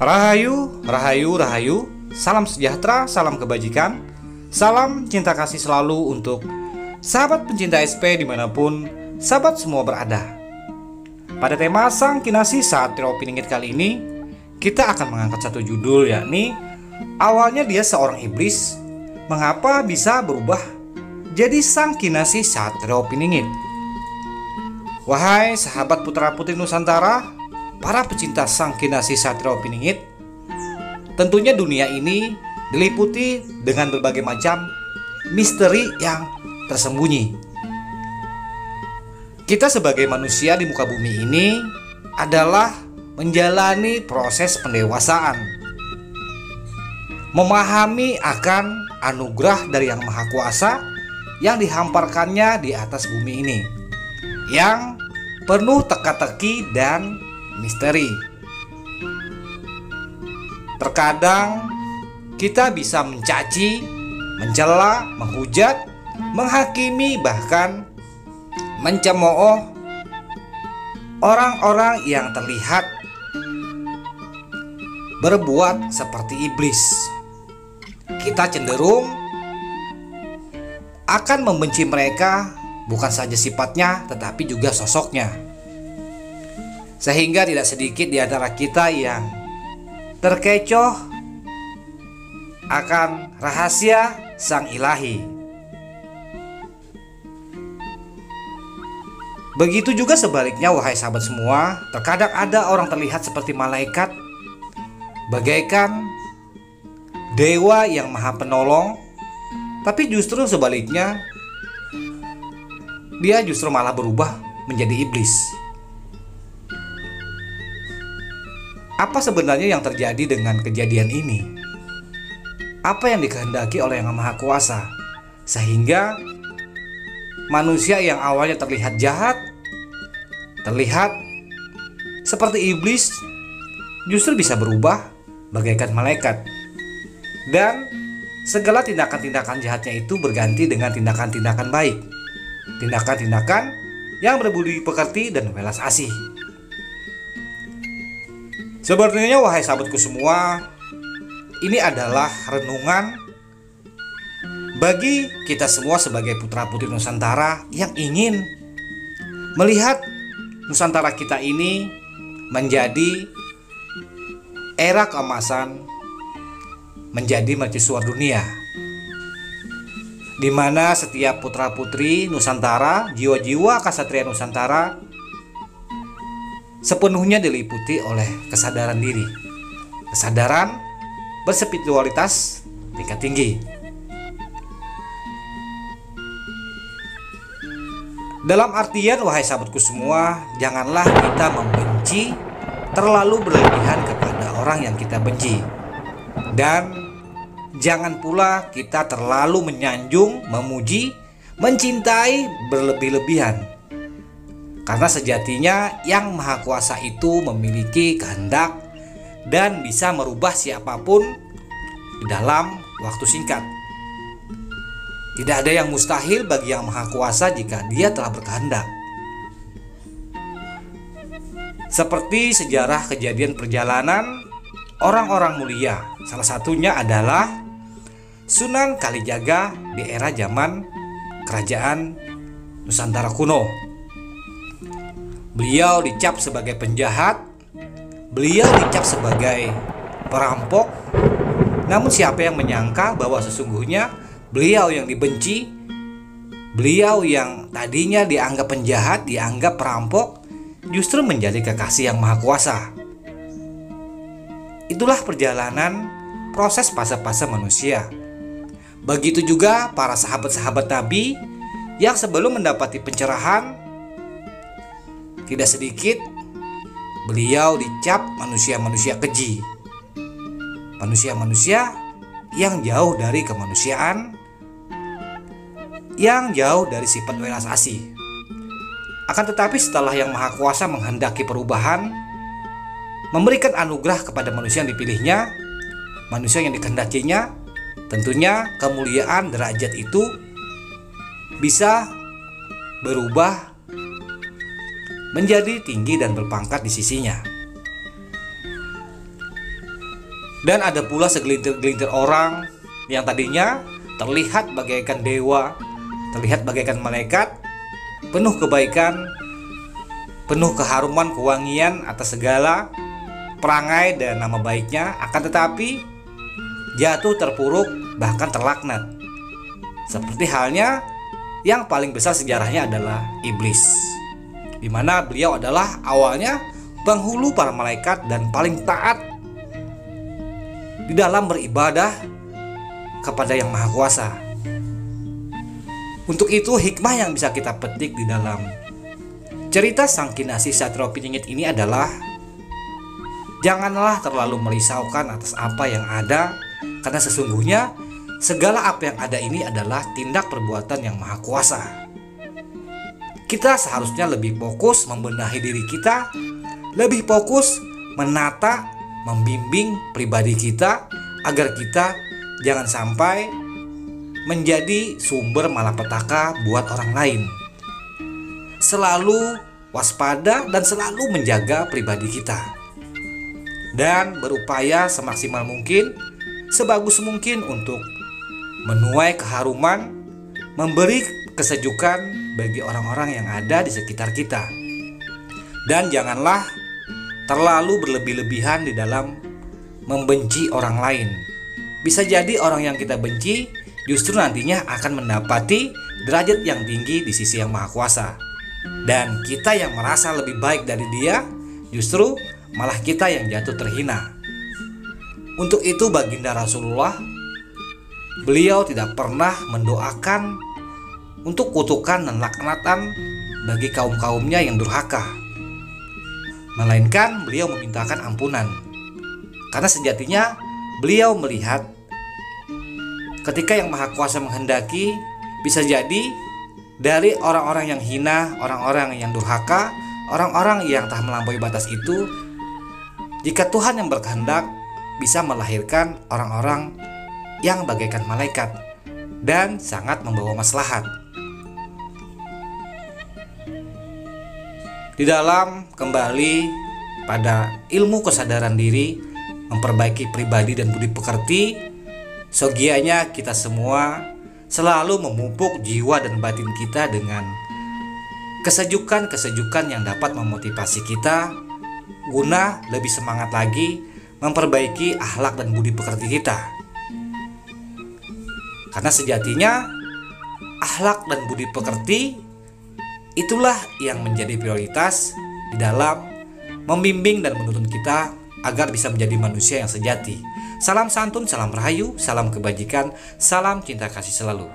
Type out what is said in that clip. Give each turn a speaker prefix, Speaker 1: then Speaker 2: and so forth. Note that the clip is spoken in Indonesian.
Speaker 1: Rahayu, rahayu, rahayu. Salam sejahtera, salam kebajikan. Salam cinta kasih selalu untuk sahabat pencinta SP dimanapun sahabat semua berada. Pada tema Sang Kinasih Satrio Piningit kali ini, kita akan mengangkat satu judul, yakni awalnya dia seorang iblis, mengapa bisa berubah jadi Sang Kinasih Satrio Piningit. Wahai sahabat putra putri Nusantara, para pecinta Sang Kinasih Satrio Piningit, tentunya dunia ini diliputi dengan berbagai macam misteri yang tersembunyi. Kita sebagai manusia di muka bumi ini adalah menjalani proses pendewasaan, memahami akan anugerah dari Yang Maha Kuasa yang dihamparkannya di atas bumi ini, yang penuh teka-teki dan misteri. Terkadang kita bisa mencaci, mencela, menghujat, menghakimi, bahkan mencemooh orang-orang yang terlihat berbuat seperti iblis. Kita cenderung akan membenci mereka, bukan saja sifatnya tetapi juga sosoknya. Sehingga tidak sedikit di antara kita yang terkecoh akan rahasia Sang Ilahi. Begitu juga sebaliknya, wahai sahabat semua. Terkadang ada orang terlihat seperti malaikat, bagaikan dewa yang maha penolong, tapi justru sebaliknya dia justru malah berubah menjadi iblis. Apa sebenarnya yang terjadi dengan kejadian ini? Apa yang dikehendaki oleh Yang Maha Kuasa sehingga manusia yang awalnya terlihat jahat, terlihat seperti iblis, justru bisa berubah bagaikan malaikat, dan segala tindakan-tindakan jahatnya itu berganti dengan tindakan-tindakan baik, tindakan-tindakan yang berbudi pekerti dan welas asih. Sebenarnya wahai sahabatku semua, ini adalah renungan bagi kita semua sebagai putra-putri Nusantara yang ingin melihat Nusantara kita ini menjadi era keemasan, menjadi mercusuar dunia, di mana setiap putra-putri Nusantara, jiwa-jiwa kasatria Nusantara sepenuhnya diliputi oleh kesadaran diri, kesadaran berspiritualitas tingkat tinggi. Dalam artian, wahai sahabatku semua, janganlah kita membenci terlalu berlebihan kepada orang yang kita benci, dan jangan pula kita terlalu menyanjung, memuji, mencintai berlebih-lebihan. Karena sejatinya Yang Maha Kuasa itu memiliki kehendak dan bisa merubah siapapun dalam waktu singkat. Tidak ada yang mustahil bagi Yang Maha Kuasa jika Dia telah berkehendak. Seperti sejarah kejadian perjalanan orang-orang mulia, salah satunya adalah Sunan Kalijaga di era zaman kerajaan Nusantara kuno. Beliau dicap sebagai penjahat, beliau dicap sebagai perampok. Namun siapa yang menyangka bahwa sesungguhnya beliau yang dibenci, beliau yang tadinya dianggap penjahat, dianggap perampok, justru menjadi kekasih Yang Maha Kuasa. Itulah perjalanan proses fase-fase manusia. Begitu juga para sahabat-sahabat Nabi yang sebelum mendapati pencerahan, tidak sedikit beliau dicap manusia-manusia keji, manusia-manusia yang jauh dari kemanusiaan, yang jauh dari sifat welas asih. Akan tetapi setelah Yang Maha Kuasa menghendaki perubahan, memberikan anugerah kepada manusia yang dipilihnya, manusia yang dikehendakinya, tentunya kemuliaan derajat itu bisa berubah menjadi tinggi dan berpangkat di sisinya. Dan ada pula segelintir-gelintir orang yang tadinya terlihat bagaikan dewa, terlihat bagaikan malaikat, penuh kebaikan, penuh keharuman kewangian atas segala perangai dan nama baiknya, akan tetapi jatuh terpuruk bahkan terlaknat. Seperti halnya yang paling besar sejarahnya adalah iblis, di mana beliau adalah awalnya penghulu para malaikat dan paling taat di dalam beribadah kepada Yang Maha Kuasa. Untuk itu hikmah yang bisa kita petik di dalam cerita Sang Kinasih Satrio Piningit ini adalah janganlah terlalu merisaukan atas apa yang ada, karena sesungguhnya segala apa yang ada ini adalah tindak perbuatan Yang Maha Kuasa. Kita seharusnya lebih fokus membenahi diri kita, lebih fokus menata, membimbing pribadi kita agar kita jangan sampai menjadi sumber malapetaka buat orang lain. Selalu waspada dan selalu menjaga pribadi kita, dan berupaya semaksimal mungkin, sebagus mungkin untuk menuai keharuman, memberi kesejukan bagi orang-orang yang ada di sekitar kita. Dan janganlah terlalu berlebih-lebihan di dalam membenci orang lain. Bisa jadi orang yang kita benci justru nantinya akan mendapati derajat yang tinggi di sisi Yang Maha Kuasa. Dan kita yang merasa lebih baik dari dia, justru malah kita yang jatuh terhina. Untuk itu baginda Rasulullah, beliau tidak pernah mendoakan untuk kutukan dan laknatan bagi kaum-kaumnya yang durhaka, melainkan beliau memintakan ampunan. Karena sejatinya beliau melihat ketika Yang Maha Kuasa menghendaki, bisa jadi dari orang-orang yang hina, orang-orang yang durhaka, orang-orang yang telah melampaui batas itu, jika Tuhan yang berkehendak, bisa melahirkan orang-orang yang bagaikan malaikat dan sangat membawa maslahat. Di dalam kembali pada ilmu kesadaran diri, memperbaiki pribadi dan budi pekerti, sogianya kita semua selalu memupuk jiwa dan batin kita dengan kesejukan-kesejukan yang dapat memotivasi kita guna lebih semangat lagi memperbaiki akhlak dan budi pekerti kita. Karena sejatinya akhlak dan budi pekerti itulah yang menjadi prioritas di dalam membimbing dan menuntun kita agar bisa menjadi manusia yang sejati. Salam santun, salam rahayu, salam kebajikan, salam cinta kasih selalu.